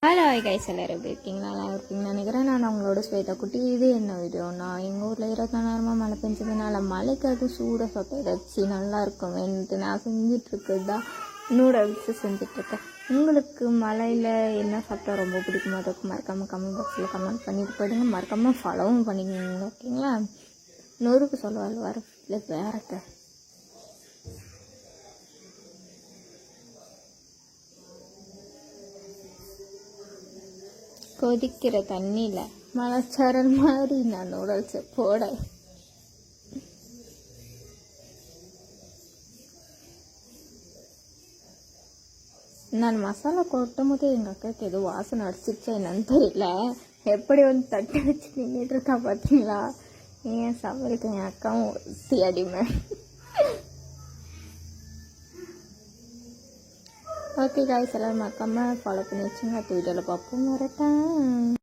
Hello guys, எல்லோரும் எப்படி இருக்கீங்க? நல்லா இருக்கீங்கன்னு நினைக்கிறேன். நான் அவங்களோட ஸ்வேதா குட்டி. இது என்ன வீடியோனா, எங்கள் ஊரில் 24 நேரமாக மழை பெஞ்சதுனால மழைக்கு அது சூடாக சாப்பிட்டு ஏதாச்சு நல்லா இருக்கும் வேணுட்டு நான் செஞ்சிட்ருக்குது தான் நூடுல்ஸு செஞ்சிட்ருக்கேன். உங்களுக்கு மழையில் என்ன சாப்பிட்டா ரொம்ப பிடிக்குமோ அதுக்கு மறக்காமல் கமெண்ட் பாக்ஸில் கமெண்ட் பண்ணிட்டு போயிடுங்க. மறக்காமல் ஃபாலோவும் பண்ணிக்கோங்க, ஓகேங்களா? நொறுக்கு சொல்லுவாள் வர இல்லை வேறக்க கொதிக்கிற தண்ணியில் மலைச்சாரல் மாதிரி நான் நூடுல்ஸை போட நான் மசாலா கொட்டும் போது எங்கள் அக்காவுக்கு ஏதோ வாசனை அடிச்சிருச்சா என்னன்னு தெரியல. எப்படி வந்து தட்டி வச்சு நின்றுட்டு இருக்கா பார்த்தீங்களா? ஏன் சவருக்கு என் அக்காவும் அடிமை. ஓகே காய்ஸ், எல்லோரும் மறக்காமல் ஃபாலோ பண்ணி வச்சுங்க. அடுத்த வீடியோவில் பார்ப்போம். வரட்டேன்.